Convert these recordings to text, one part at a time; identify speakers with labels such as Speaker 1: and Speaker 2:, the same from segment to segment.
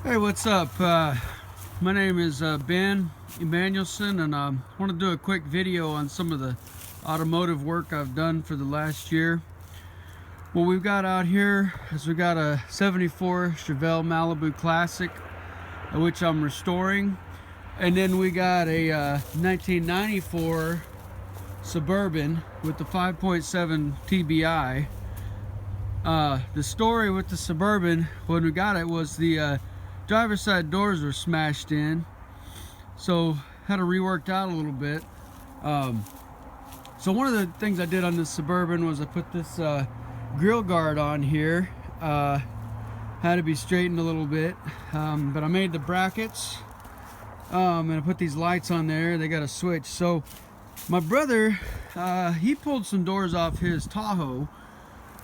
Speaker 1: Hey, what's up? My name is Ben Emanuelson, and I want to do a quick video on some of the automotive work I've done for the last year. What we've got out here is we got a 74 Chevelle Malibu Classic, which I'm restoring, and then we got a 1994 Suburban with the 5.7 TBI. The story with the Suburban when we got it was the driver's side doors were smashed in, so had to reworked out a little bit. So one of the things I did on this Suburban was I put this grill guard on here. Had to be straightened a little bit, but I made the brackets, and I put these lights on there. They got a switch. So my brother, he pulled some doors off his Tahoe,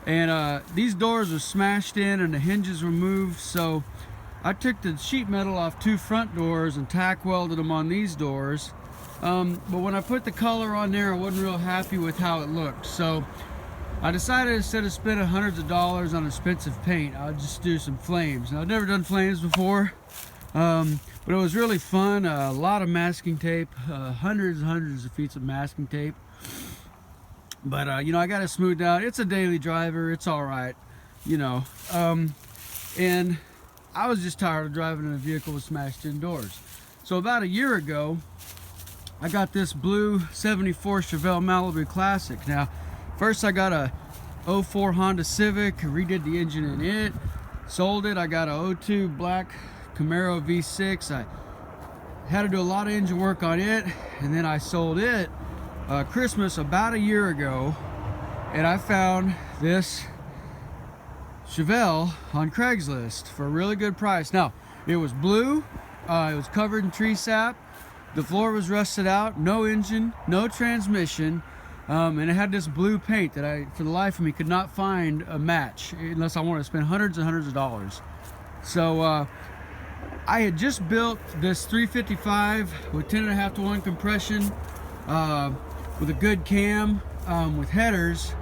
Speaker 1: and these doors were smashed in and the hinges were moved. So I took the sheet metal off two front doors and tack welded them on these doors. But when I put the color on there, I wasn't real happy with how it looked. So I decided instead of spending hundreds of dollars on expensive paint, I'll just do some flames. Now, I've never done flames before, but it was really fun. A lot of masking tape, hundreds and hundreds of feet of masking tape. But you know, I got it smoothed out. It's a daily driver. It's all right, you know. And I was just tired of driving in a vehicle with smashed in doors. So about a year ago, I got this blue 74 Chevelle Malibu Classic. Now, first I got a 04 Honda Civic, redid the engine in it, sold it. I got a 02 black Camaro V6. I had to do a lot of engine work on it, and then I sold it Christmas about a year ago, and I found this Chevelle on Craigslist for a really good price. Now, it was blue, it was covered in tree sap, the floor was rusted out, no engine, no transmission, and it had this blue paint that I, for the life of me, could not find a match unless I wanted to spend hundreds and hundreds of dollars. So I had just built this 355 with 10.5 to 1 compression, with a good cam, with headers.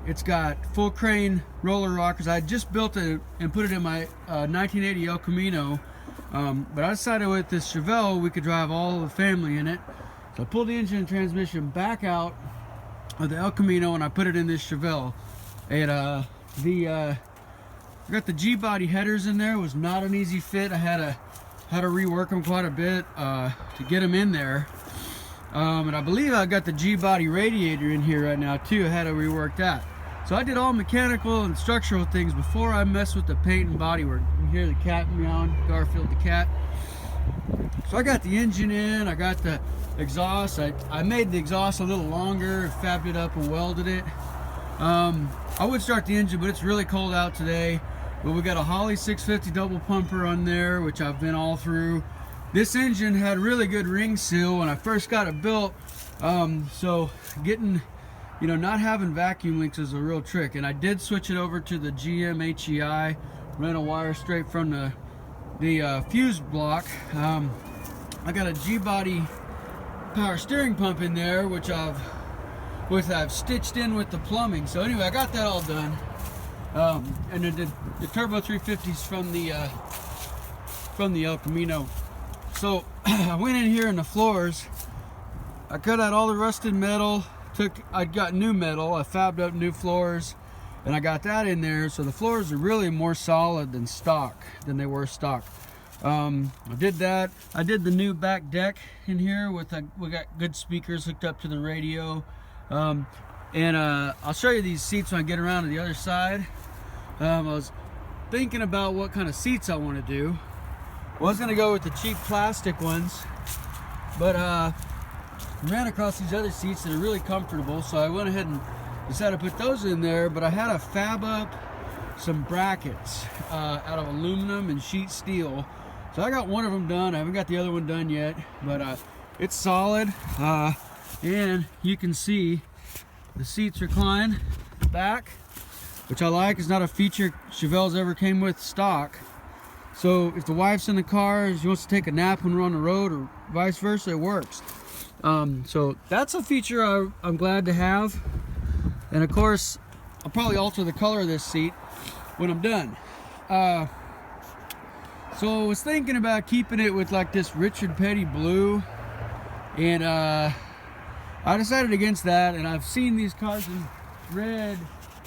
Speaker 1: It's got full crane roller rockers. I just built it and put it in my 1980 El Camino, but I decided with this Chevelle we could drive all the family in it. So I pulled the engine and transmission back out of the El Camino and I put it in this Chevelle. And I got the G-body headers in there. It was not an easy fit. I had to rework them quite a bit to get them in there. And I believe I got the G-body radiator in here right now too. I had to rework that. So I did all mechanical and structural things before I messed with the paint and bodywork. You can hear the cat meowing, Garfield the cat. So I got the engine in, I got the exhaust. I made the exhaust a little longer, fabbed it up and welded it. I would start the engine, but it's really cold out today. But we got a Holley 650 double pumper on there, which I've been all through. This engine had really good ring seal when I first got it built, so getting, you know, not having vacuum links is a real trick. And I did switch it over to the GM HEI, ran a wire straight from the fuse block. I got a G-body power steering pump in there, which I've stitched in with the plumbing. So anyway, I got that all done, and then the turbo 350s from the El Camino. So I went in here in the floors, I cut out all the rusted metal, I got new metal, I fabbed up new floors, and I got that in there. So the floors are really more solid than they were stock. I did that. I did the new back deck in here we got good speakers hooked up to the radio. And I'll show you these seats when I get around to the other side. I was thinking about what kind of seats I want to do. I was going to go with the cheap plastic ones, but ran across these other seats that are really comfortable, so I went ahead and decided to put those in there. But I had to fab up some brackets out of aluminum and sheet steel. So I got one of them done. I haven't got the other one done yet, but it's solid. And you can see the seats recline back, which I like. It's not a feature Chevelle's ever came with stock. So if the wife's in the car, she wants to take a nap when we're on the road, or vice versa, it works. So that's a feature I'm glad to have. And of course, I'll probably alter the color of this seat when I'm done. So I was thinking about keeping it with like this Richard Petty blue, and I decided against that. And I've seen these cars in red,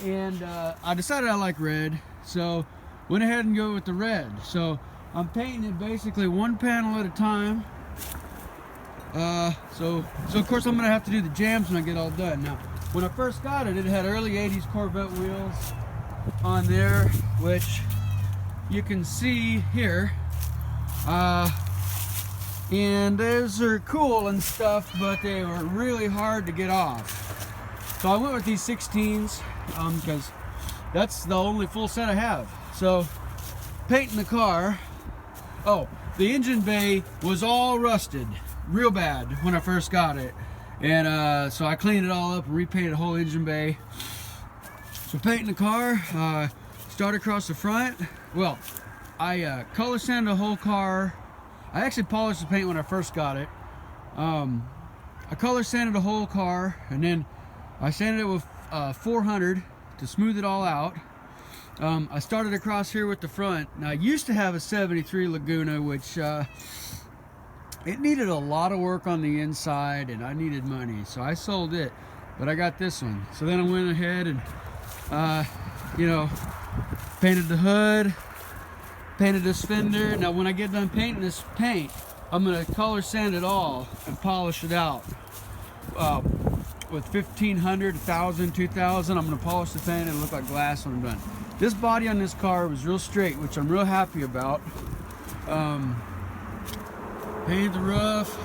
Speaker 1: and I decided I like red, so went ahead and go with the red. So I'm painting it basically one panel at a time. So of course I'm gonna have to do the jams when I get all done. Now, when I first got it, it had early 80s Corvette wheels on there, which you can see here. And those are cool and stuff, but they were really hard to get off. So I went with these 16s because that's the only full set I have. So painting the car. Oh, the engine bay was all rusted real bad when I first got it, and so I cleaned it all up and repainted the whole engine bay. So painting the car, start across the front. Well, I color sanded the whole car. I actually polished the paint when I first got it. I color sanded the whole car, and then I sanded it with 400 to smooth it all out. I started across here with the front. Now, I used to have a 73 Laguna, which it needed a lot of work on the inside, and I needed money, so I sold it. But I got this one. So then I went ahead and you know, painted the hood, painted this fender. Now when I get done painting this paint, I'm gonna color sand it all and polish it out with 1500, 1000, 2000. I'm gonna polish the paint and look like glass when I'm done. This body on this car was real straight, which I'm real happy about. Painted the roof.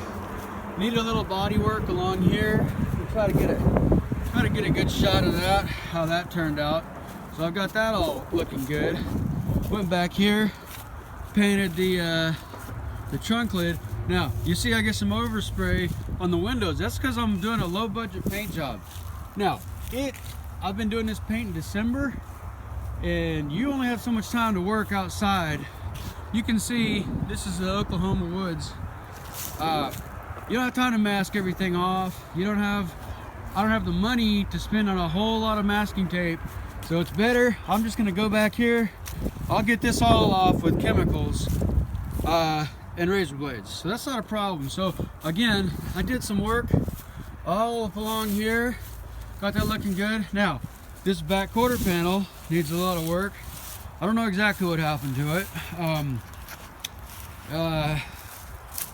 Speaker 1: Needed a little body work along here. We'll try to get a good shot of that, how that turned out. So I've got that all looking good. Went back here, painted the trunk lid. Now you see I get some overspray on the windows. That's because I'm doing a low budget paint job. Now I've been doing this paint in December, and you only have so much time to work outside. You can see this is the Oklahoma woods. You don't have time to mask everything off. I don't have the money to spend on a whole lot of masking tape, so it's better. I'm just gonna go back here. I'll get this all off with chemicals and razor blades, so that's not a problem. So again, I did some work all up along here, got that looking good. Now this back quarter panel needs a lot of work. I don't know exactly what happened to it.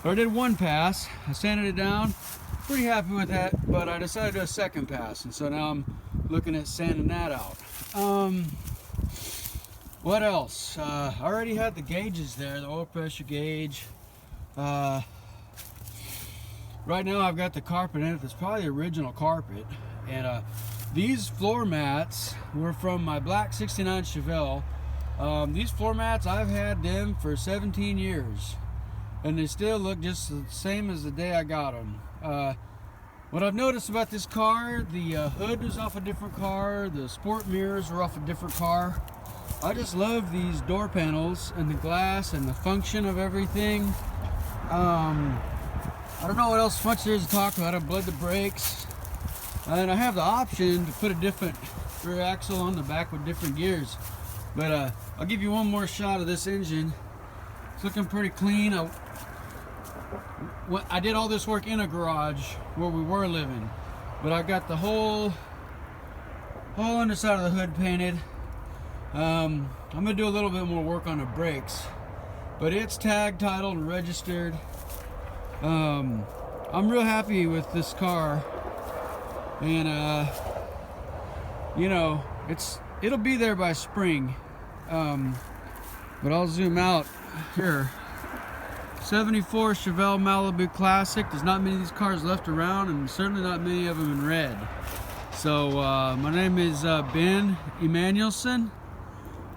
Speaker 1: But I did one pass. I sanded it down. Pretty happy with that, but I decided to do a second pass, and so now I'm looking at sanding that out. What else? I already had the gauges there, the oil pressure gauge. Right now I've got the carpet in it. It's probably the original carpet, and these floor mats were from my black 69 Chevelle. These floor mats, I've had them for 17 years. And they still look just the same as the day I got them. What I've noticed about this car, the hood is off a different car, the sport mirrors are off a different car. I just love these door panels and the glass and the function of everything. I don't know what else much there is to talk about. I bled the brakes, and I have the option to put a different rear axle on the back with different gears. But I'll give you one more shot of this engine. It's looking pretty clean. I did all this work in a garage where we were living, but I got the whole underside of the hood painted. I'm gonna do a little bit more work on the brakes, but it's tagged, titled, and registered. I'm real happy with this car, and you know, it'll be there by spring. But I'll zoom out here. 74 Chevelle Malibu Classic. There's not many of these cars left around, and certainly not many of them in red. So my name is Ben Emanuelson,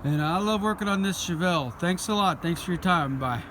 Speaker 1: and I love working on this Chevelle. Thanks a lot. Thanks for your time. Bye.